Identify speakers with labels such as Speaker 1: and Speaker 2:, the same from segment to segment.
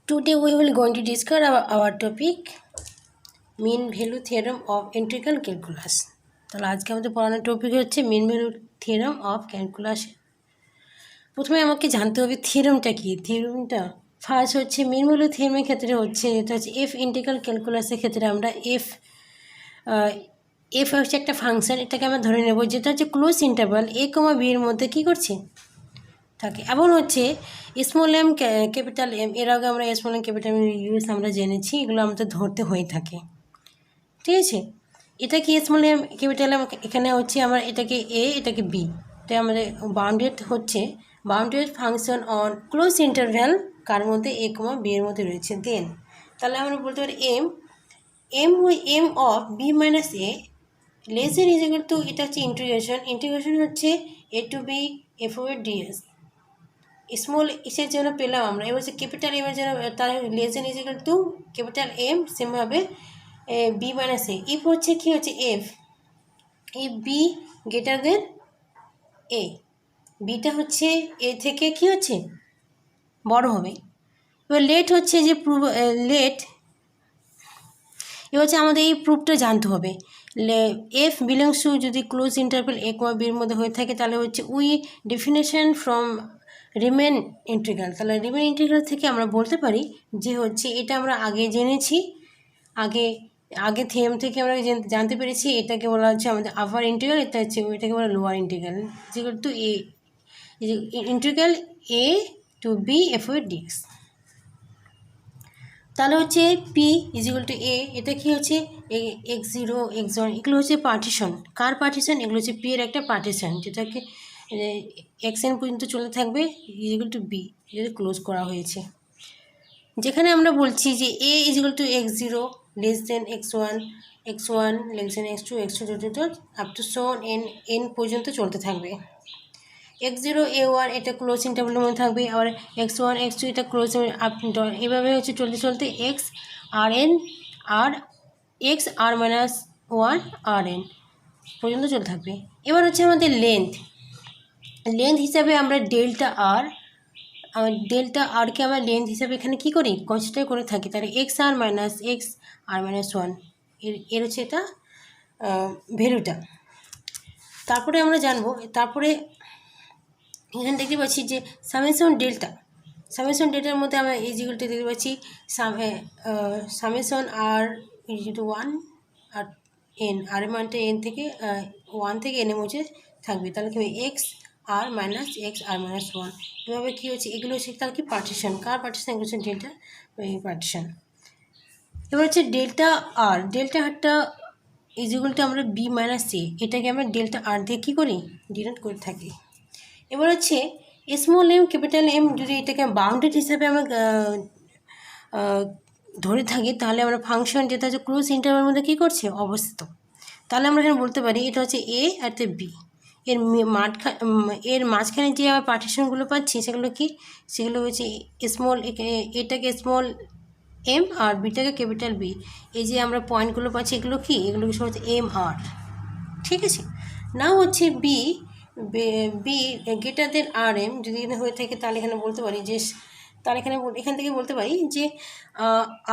Speaker 1: Today we will going to discuss our topic mean value theorem of integral calculus. তাহলে আজকে আমাদের পড়ানোর topic হচ্ছে mean value theorem of calculus. প্রথমে আমাকে জানতে হবে থিওরেমটা কি। থিওরেমটা ফার্স্ট হচ্ছে মিন ভ্যালু থিওরেমের ক্ষেত্রে হচ্ছে যেটা হচ্ছে এফ ইন্টিগ্রাল ক্যালকুলাসের ক্ষেত্রে আমরা এফ হচ্ছে একটা ফাংশন, এটাকে আমরা ধরে নেব যেটা হচ্ছে ক্লোজ ইন্টারভাল a, b এর মধ্যে কী করছে থাকে, এবং হচ্ছে স্মল এম ক্যাপিটাল এম, এর আগে আমরা small M capital M use আমরা জেনেছি, এগুলো আমাদের ধরতে হয়ে থাকে। ঠিক আছে, এটা কি স্মল এম ক্যাপিটাল এম, এখানে হচ্ছে আমরা এটাকে এ এটাকে বি, এটা আমাদের বাউন্ডেড হচ্ছে bounded function on close interval কার মধ্যে a, b এর মধ্যে রয়েছে। দেন তাহলে আমরা বলতে পারি M of B minus A less than is equal to, এটা হচ্ছে ইন্টিগ্রেশন হচ্ছে a to b f over ds। Small এসের জন্য পেলাম আমরা, এবার হচ্ছে ক্যাপিটাল এমের জন্য তার less than is equal to capital M, সেমভাবে বি মাইনাস এ। ইফ হচ্ছে কী হচ্ছে F B greater than A, beta হচ্ছে এ থেকে কী হচ্ছে বড় হবে। এবার লেট হচ্ছে যে লেট, এবার হচ্ছে আমাদের এই প্রুফটা জানতে হবে। এফ বিলংস টু যদি ক্লোজ ইন্টারভ্যাল a, b এর মধ্যে হয়ে থাকে তাহলে হচ্ছে we definition from remain integral. তাহলে রিমেন ইন্টিগ্রাল থেকে আমরা বলতে পারি যে হচ্ছে এটা আমরা আগে জেনেছি, আগে থিওরেম থেকে আমরা জানতে পেরেছি এটাকে বলা হচ্ছে আমাদের আপার ইন্টিগ্রাল, এটা হচ্ছে এটাকে বলা lower integral equal to A integral a to b f over dx। তাহলে হচ্ছে পি ইজিক্যাল টু এ, এটা কি হচ্ছে x0 x1, এগুলো হচ্ছে পার্টিশন। কার পার্টিশন? এগুলো হচ্ছে পি এর একটা পার্টিশন, যেটাকে xn পর্যন্ত চলে থাকবে ইজিক্যাল টু বি, যেটা ক্লোজ করা হয়েছে। যেখানে আমরা বলছি যে a is equal to x0 less than x1 less than x2 up to so n পর্যন্ত চলতে থাকবে। x0 a1 এটা ক্লোজ ইন্টারভ্যালের মধ্যে থাকবে, আবার x1 x2 এটা ক্লোজ আপ এভাবে হচ্ছে চলতে x আর এন আর x আর মাইনাস 1 আর এন পর্যন্ত চলতে থাকবে। এবার হচ্ছে আমাদের লেন্থ হিসাবে আমরা ডেল্টা আরকে আমরা লেন্থ হিসাবে এখানে কী করি কনসিডার করে থাকি। তাহলে x আর মাইনাস 1 এর হচ্ছে এটা ভ্যালুটা। তারপরে আমরা জানবো, তারপরে এখানে দেখতে পাচ্ছি যে সামেশন ডেল্টার মধ্যে আমরা ইজিক্যালটা দেখতে পাচ্ছি সামেশন আর ইজিক্যাল টু 1 আর এন, আর এর মানটা এন থেকে 1 থেকে এন এর মধ্যে থাকবে। তাহলে কী হবে x আর মাইনাস 1 এভাবে কী হচ্ছে, এগুলো হচ্ছে তার কি পার্টিশন। কার পার্টিশন? এগুলো হচ্ছে ডেল্টা পার্টিশন। এবার হচ্ছে ডেল্টা আরটা ইজিক্যালটা আমরা বি মাইনাস এ, এটাকে আমরা ডেল্টা আর দিয়ে কী করি ডিনোট করে থাকি। এবার হচ্ছে স্মল এম ক্যাপিটাল এম যদি এটাকে বাউন্ডেড হিসাবে আমরা ধরে থাকি তাহলে আমরা ফাংশন যেটা হচ্ছে ক্লোজ ইন্টারভ্যালের মধ্যে কী করছে অবস্থিত। তাহলে আমরা এখানে বলতে পারি এটা হচ্ছে এ আর বি, এর মাঝখানে যে আমরা পার্টিশনগুলো পাচ্ছি সেগুলো হচ্ছে এটাকে small M R বিটাকে capital B, এই যে আমরা পয়েন্টগুলো পাচ্ছি এগুলো সব হচ্ছে এম আর। ঠিক আছে, না হচ্ছে বি গ্রেটার দেন আর এম যদি এখানে হয়ে থাকে তাহলে এখানে বলতে পারি যে এখান থেকে বলতে পারি যে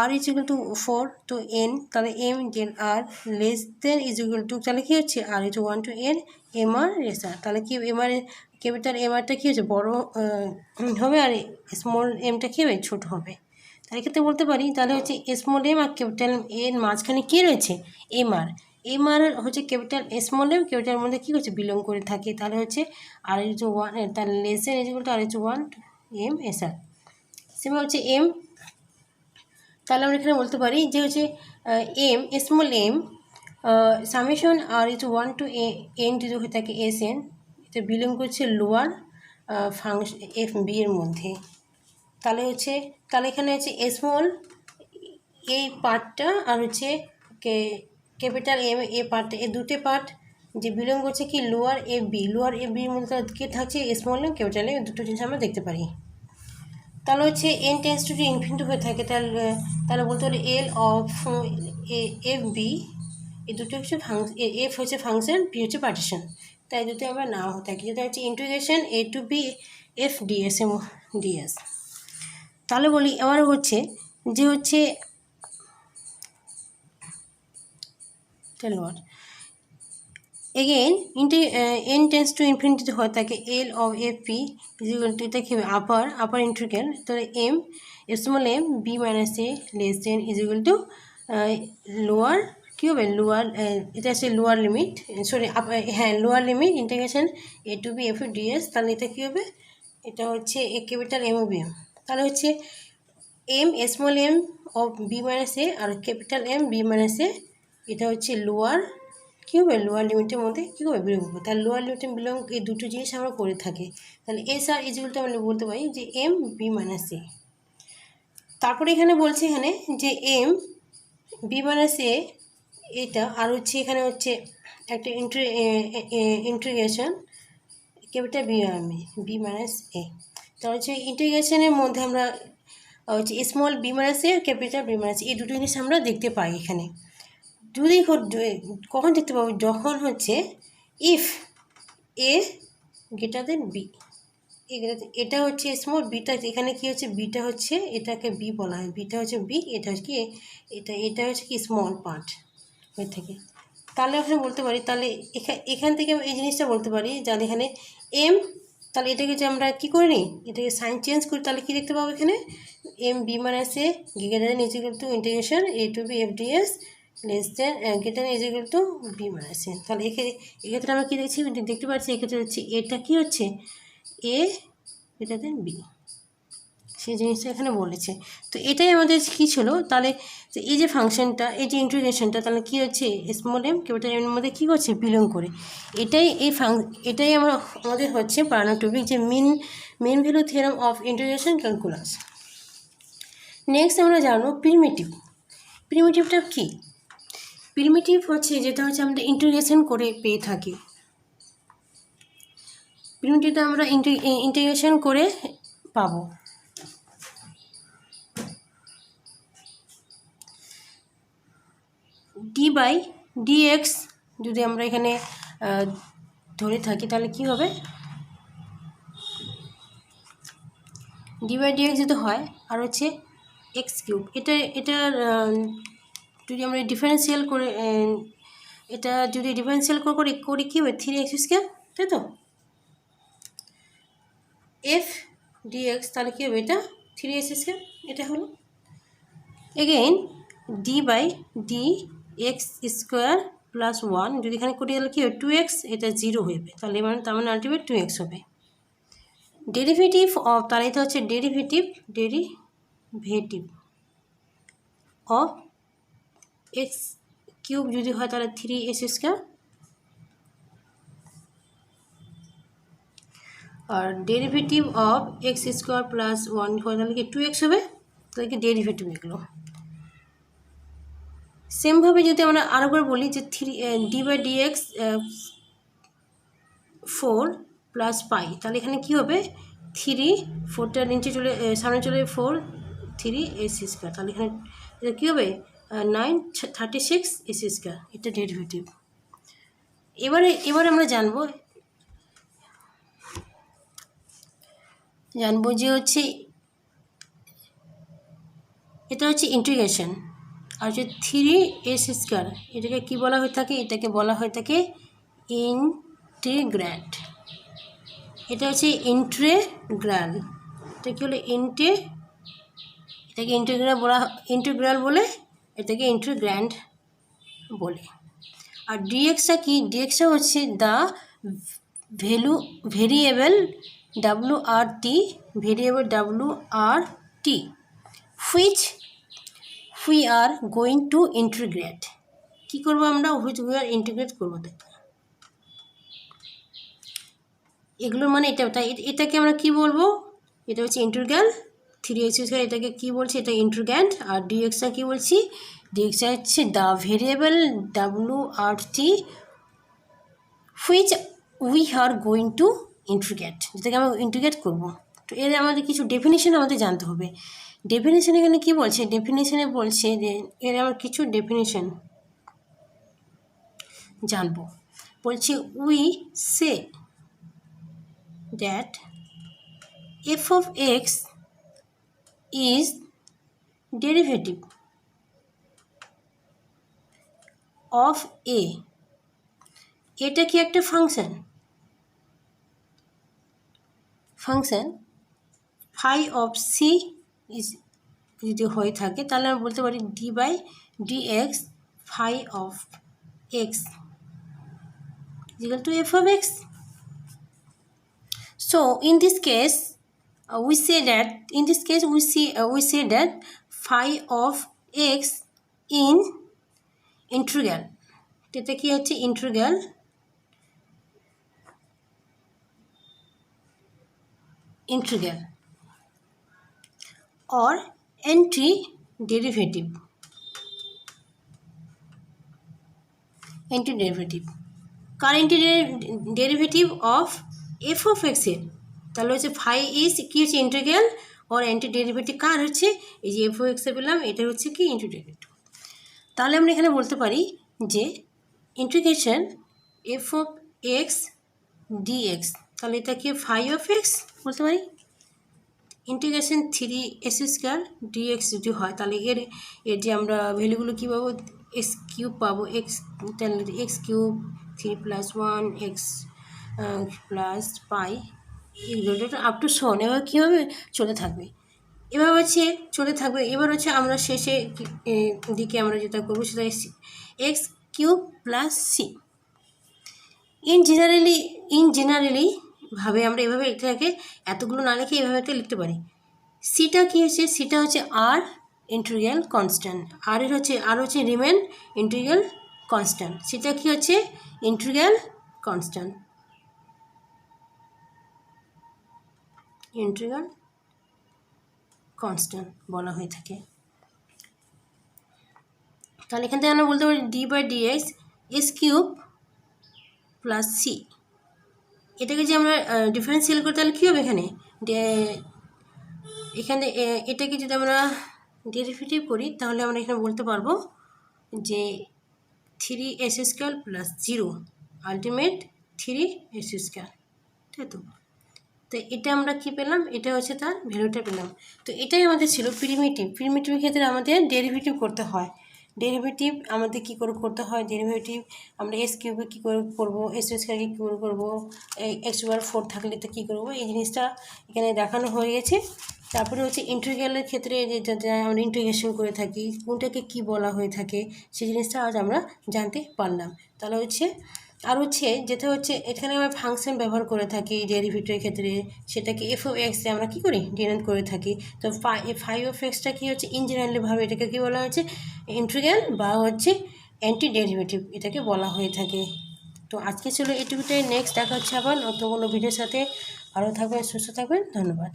Speaker 1: r is equal to 4 to n, তাহলে m then r less than is equal to, তাহলে কী হচ্ছে r is 1 to n m r less r, তাহলে কি এম আর ক্যাপিটাল এম আরটা কী হচ্ছে বড় হবে আর স্মল এমটা কী হবে ছোটো হবে। তাহলে ক্ষেত্রে বলতে পারি তাহলে হচ্ছে স্মল এম আর ক্যাপিটাল এর মাঝখানে কী রয়েছে এম আর হচ্ছে ক্যাপিটাল স্মল এম ক্যাপিটালের মধ্যে কী হচ্ছে বিলং করে থাকে। তাহলে হচ্ছে আর ইজ 1, তাহলে less than is equal to r is 1 m s r, সেভাবে হচ্ছে এম। তাহলে আমরা এখানে বলতে পারি যে হচ্ছে M small M summation r is 1 to n যদি হয়ে থাকে এস এন, এটা বিলং করছে লোয়ার ফাংশন এফ বি এর মধ্যে। তাহলে এখানে হচ্ছে স্মল এই পার্টটা আর হচ্ছে ক্যাপিটাল এম এ পার্টটা, এই দুটো পার্ট যে বিলং করছে কি লোয়ার এফ বির মধ্যে কে থাকছে স্মল এম ক্যাপিটাল এম, দুটো জিনিস আমরা দেখতে পারি। তাহলে হচ্ছে এন টেন্স টু ইনফিনিটি হয়ে থাকে, তাহলে বলতে পারি এল অফ এফ বি, এই দুটো হচ্ছে এফ হচ্ছে ফাংশন, বি হচ্ছে পার্টিশন, তাই দুটো আমরা নাও হয়ে থাকি, যেটা হচ্ছে integration a to b f ds। তাহলে বলি এবার হচ্ছে যে হচ্ছে tell what again n tends to infinity হয় তাকে L of f p এটা কি হবে আপার ইন্টিগ্রাল তো m small m b minus a less than is equal to lower কি হবে লোয়ার এটা আছে লোয়ার লিমিট সরি হ্যাঁ lower limit integration a to b f ds তাহলে এটা কি হবে এটা হচ্ছে a ক্যাপিটাল m ও b তাহলে হচ্ছে m small m of b minus a আর capital m b minus a এটা হচ্ছে লোয়ার কী হবে লোয়ার লিমিটের মধ্যে কী হবে বিলং করবে তাহলে লোয়ার লিমিটে বিলং এই দুটো জিনিস আমরা করে থাকি তাহলে এস আর ইজুয়ালটা আমরা বলতে পারি যে এম বি মাইনাস এ তারপরে এখানে বলছে এখানে যে এম বি মাইনাস এ এটা আর হচ্ছে এখানে হচ্ছে একটা integration capital B minus a তাহলে হচ্ছে ইন্টিগ্রেশনের মধ্যে আমরা হচ্ছে স্মল বি মাইনাস এ আর ক্যাপিটাল বি মাইনাস এই দুটো জিনিস আমরা দেখতে পাই এখানে যদি কখন দেখতে পাবো যখন হচ্ছে if A greater than B এটা হচ্ছে স্মল বিটা এখানে কি হচ্ছে বিটা হচ্ছে এটাকে বি বলা হয় বিটা হচ্ছে বি এটা হচ্ছে কি এটা হচ্ছে কি স্মল পার্ট হয়ে থাকে তাহলে আমরা বলতে পারি তাহলে এখান থেকে এই জিনিসটা বলতে পারি যাদের এখানে এম তাহলে এটাকে যে আমরা কী করে নিই এটাকে সাইন চেঞ্জ করি তাহলে কী দেখতে পাবো এখানে m b minus a greater than is equal to integration a to b f ds less than greater is equal to b minus a তাহলে এক্ষেত্রে আমরা কী দেখছি দেখতে পাচ্ছি এক্ষেত্রে হচ্ছে এটা কী হচ্ছে এ গ্রেটার দেন বি সেই জিনিসটা এখানে বলেছে তো এটাই আমাদের কী ছিল তাহলে এই যে ফাংশনটা এই যে ইন্টিগ্রেশনটা তাহলে কী হচ্ছে স্মল এম ক্যাপিটাল এর মধ্যে কী করছে বিলং করে এটাই আমাদের হচ্ছে পড়ানোর টপিক যে mean value theorem of integration calculus next আমরা জানবো প্রিমিটিভটা কী প্রিমিটিভ হচ্ছে যেটা হচ্ছে আমরা ইন্টিগ্রেশন করে পেয়ে থাকি প্রিমিটিভটা আমরা ইন্টিগ্রেশন করে পাবো ডি বাই ডিএক্স যদি আমরা এখানে ধরে থাকি তাহলে কি হবে ডি বাই ডিএক্স যদি হয় আর হচ্ছে এক্স কিউব এটার যদি আমরা ডিফারেন্সিয়াল করে এটা যদি ডিফারেন্সিয়াল করি কী হবে 3x স্কয়ার তাই তো এফ ডিএক্স তাহলে কী হবে এটা 3x স্কয়ার এটা হলো again D by D X square plus 1 যদি এখানে করি তাহলে কী হবে 2x এটা 0 হয়ে যাবে তাহলে তার মানে আলটিমেট 2x হবে ডেরিভেটিভ অফ তাহলে এটা হচ্ছে ডেরিভেটিভ অফ এক্স কিউব যদি হয় তাহলে 3x স্কোয়ার আর derivative of X square plus 1 হয় তাহলে কি 2x হবে তাহলে কি ডেরিভেটিভ এগুলো সেমভাবে যদি আমরা আরও করে বলি যে D by dx 4 plus pi তাহলে এখানে কী হবে 4টার নিচে সামনে চলে 4 3x স্কোয়ার তাহলে এখানে এটা কী হবে 936 x স্কোয়ার এটা ডেরিভেটিভ এবারে আমরা জানবো যে হচ্ছে এটা হচ্ছে ইন্টিগ্রেশন আর যে 3x স্কোয়ার এটাকে কী বলা হয়ে থাকে এটাকে বলা হয়ে থাকে ইন্টিগ্র্যান্ড এটা হচ্ছে ইন্টিগ্রাল এটা কী হলো এটাকে ইন্টিগ্রাল বলে এটাকে ইন্টিগ্র্যান্ড বলে আর ডিএক্সটা কি ডিএক্সটা হচ্ছে the variable WRT which we are going to integrate কী করবো আমরা which we are integrate করবো তাই এগুলোর মানে এটাকে আমরা কি বলবো এটা হচ্ছে ইন্টিগ্রাল 3x স্কয়ার এটাকে কি বলছি এটা ইন্টিগ্র্যান্ড আর ডিএক্সটা কি বলছি ডিএক্সটা হচ্ছে the variable WRT which we are going to integrate যেটাকে আমরা ইন্টিগ্রেট করবো তো এর আমাদের কিছু ডেফিনেশন আমাদের জানতে হবে ডেফিনেশন এখানে কী বলছে ডেফিনেশনে বলছে যে এর আমার কিছু ডেফিনেশন জানবো বলছে we say that f of x is derivative of a, এটা কি একটা function phi of c is যদি হয়ে থাকে তাহলে আমরা বলতে পারি d by dx phi of x is equal to f of x. So in this case we say that phi of x in integral, এটা কি হচ্ছে integral or antiderivative car antiderivative of f of x এর, তাহলে হচ্ছে phi is কি হচ্ছে integral or antiderivative কার হচ্ছে এই যে f of x এ পেলাম, এটা হচ্ছে কি ইন্টিগ্রেটিভ। তাহলে আমরা এখানে বলতে পারি যে integration f of x dx, তাহলে এটা কি phi of x বলতে পারি। ইন্টিগ্রেশন 3s² dx যদি হয় তাহলে এর যে আমরা ভ্যালুগুলো কী পাবো, এক্স কিউব পাবো, এক্স কিউব 3 + 1 এক্স প্লাস পাই এগুলো আপ টু শোন, এবার কী হবে চলে থাকবে, এবার হচ্ছে চলে থাকবে। এবার হচ্ছে আমরা শেষে দিকে আমরা যেটা করবো সেটা X cube plus C. In generally ভাবে আমরা এভাবে এটাকে এতগুলো না লিখে এভাবে একটা লিখতে পারি। সিটা কী হচ্ছে, সিটা হচ্ছে আর ইন্টিগ্রাল কনস্ট্যান্ট, আর হচ্ছে রিমেন ইন্টিগ্রাল কনস্ট্যান্ট, সেটা কী হচ্ছে ইন্টিগ্রাল কনস্ট্যান্ট বলা হয়ে থাকে। তাহলে এখান থেকে আমরা বলতে পারি D by dx S cube plus C, এটাকে যে আমরা ডিফারেন্সিয়াল করি তাহলে কী হবে এখানে এটাকে যদি আমরা ডেরিভেটিভ করি তাহলে আমরা এখানে বলতে পারবো যে 3s² প্লাস 0 আলটিমেট 3s², তাই তো। তো এটা আমরা কি পেলাম, এটা হচ্ছে তার ভ্যালুটা পেলাম। তো এটাই আমাদের ছিল প্রিমিটিভের ক্ষেত্রে আমাদের ডেরিভেটিভ করতে হয়। ডেরিভেটিভ আমাদের কী করে করতে হয়, ডেরিভেটিভ আমরা এস কিউবে কী করে করবো, s² কী করে করবো, x⁴ থাকলে তো কী করবো, এই জিনিসটা এখানে দেখানো হয়ে গেছে। তারপরে হচ্ছে ইন্টিগ্রালের ক্ষেত্রে যে আমরা ইন্টিগ্রেশন করে থাকি কোনটাকে কি বলা হয়ে থাকে সেই জিনিসটা আজ আমরা জানতে পারলাম। তাহলে হচ্ছে আর হচ্ছে যেটা হচ্ছে এখানে আমরা ফাংশন ব্যবহার করে থাকি ডেরিভেটিভের ক্ষেত্রে, সেটাকে এফ অফ এক্সে আমরা কী করি ডিনোট করে থাকি। তো ফাই অফ এক্সটা কী হচ্ছে ইনজেনারেলিভাবে এটাকে কী বলা হচ্ছে ইন্টিগ্রাল বা হচ্ছে অ্যান্টি ডেরিভেটিভ এটাকে বলা হয়ে থাকে। তো আজকে ছিল এটুকুটাই, নেক্সট দেখা হচ্ছে আবার নতুন কোনো ভিডিওর সাথে। ভালো থাকবেন, সুস্থ থাকবেন, ধন্যবাদ।